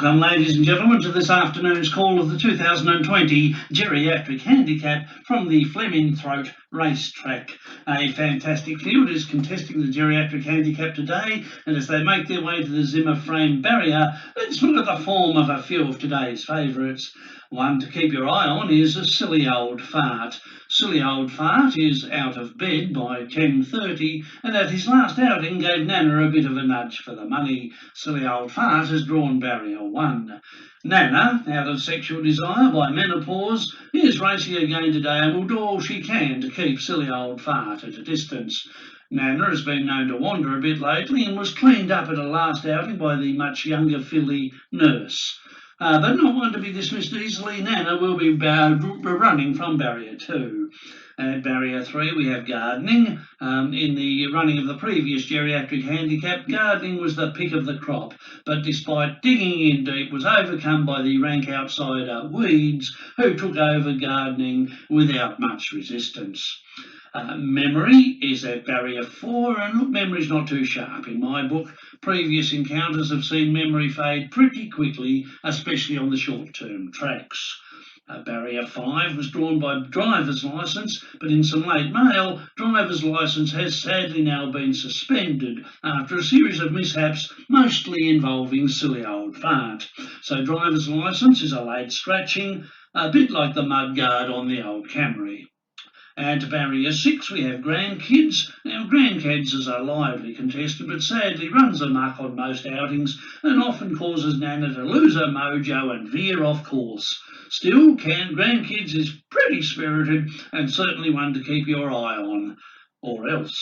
Welcome, ladies and gentlemen, to this afternoon's call of the 2020 Geriatric Handicap from the Fleming Throat Racetrack. A fantastic field is contesting the Geriatric Handicap today, and as they make their way to the Zimmer frame barrier, let's look at the form of a few of today's favourites. One to keep your eye on is a Silly Old Fart. Silly Old Fart is out of bed by 10:30, and at his last outing gave Nana a bit of a nudge for the money. Silly Old Fart has drawn barrier 1. Nana, out of sexual desire by menopause, is racing again today and will do all she can to keep Silly Old Fart at a distance. Nana has been known to wander a bit lately and was cleaned up at a last outing by the much younger filly Nurse. But not one to be dismissed easily, Nana will be running from barrier 2. At barrier 3 we have Gardening. In the running of the previous Geriatric Handicap, Gardening was the pick of the crop, but despite digging in deep was overcome by the rank outsider Weeds, who took over Gardening without much resistance. Memory is at barrier 4, and look, Memory's not too sharp in my book. Previous encounters have seen Memory fade pretty quickly, especially on the short-term tracks. Barrier 5 was drawn by Driver's Licence, but in some late mail, Driver's Licence has sadly now been suspended after a series of mishaps, mostly involving Silly Old Fart. So Driver's Licence is a late scratching, a bit like the mudguard on the old Camry. And barrier 6 we have Grandkids. Now Grandkids is a lively contestant, but sadly runs amok on most outings and often causes Nana to lose her mojo and veer off course. Still, Grandkids is pretty spirited and certainly one to keep your eye on, or else.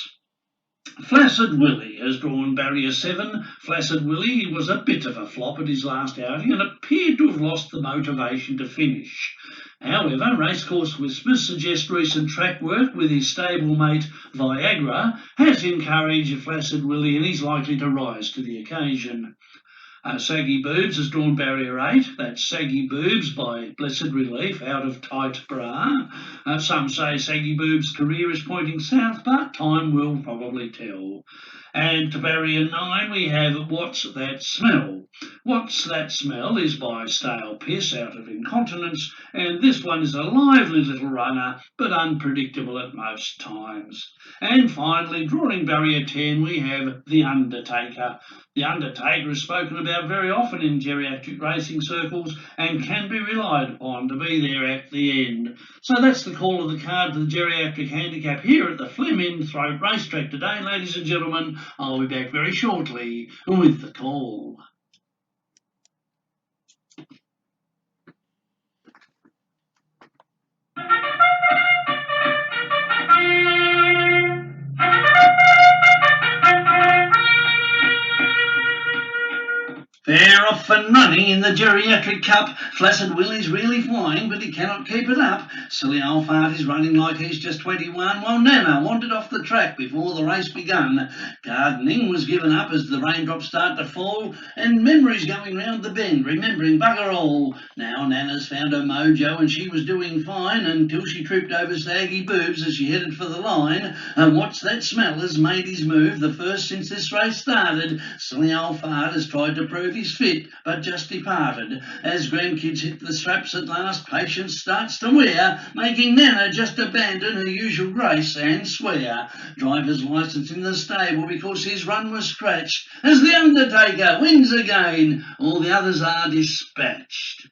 Flaccid Willie has drawn barrier 7. Flaccid Willie was a bit of a flop at his last outing and appeared to have lost the motivation to finish. However, Racecourse Whispers suggest recent track work with his stablemate Viagra has encouraged Flaccid Willie, and he's likely to rise to the occasion. Saggy Boobs has drawn barrier 8. That's Saggy Boobs by Blessed Relief out of Tight Bra. Some say Saggy Boobs' career is pointing south, but time will probably tell. And to barrier 9 we have What's That Smell? What's That Smell is by Stale Piss out of Incontinence, and this one is a lively little runner, but unpredictable at most times. And finally, drawing barrier 10, we have The Undertaker. The Undertaker is spoken about very often in geriatric racing circles and can be relied upon to be there at the end. So that's the call of the card for the Geriatric Handicap here at the Fleming Throat Racetrack today, ladies and gentlemen. I'll be back very shortly with the call. They're off and running in the Geriatric Cup. Flaccid Willie's really flying, but he cannot keep it up. Silly Old Fart is running like he's just 21, while Nana wandered off the track before the race begun. Gardening was given up as the raindrops start to fall, and Memory's going round the bend, remembering bugger all. Now Nana's found her mojo, and she was doing fine until she tripped over Saggy Boobs as she headed for the line. And What's That Smell has made his move, the first since this race started. Silly Old Fart has tried to prove he's fit, but just departed. As Grandkids hit the straps at last, patience starts to wear, making Nana just abandon her usual grace and swear. Driver's Licence in the stable because his run was scratched, as the Undertaker wins again. All the others are dispatched.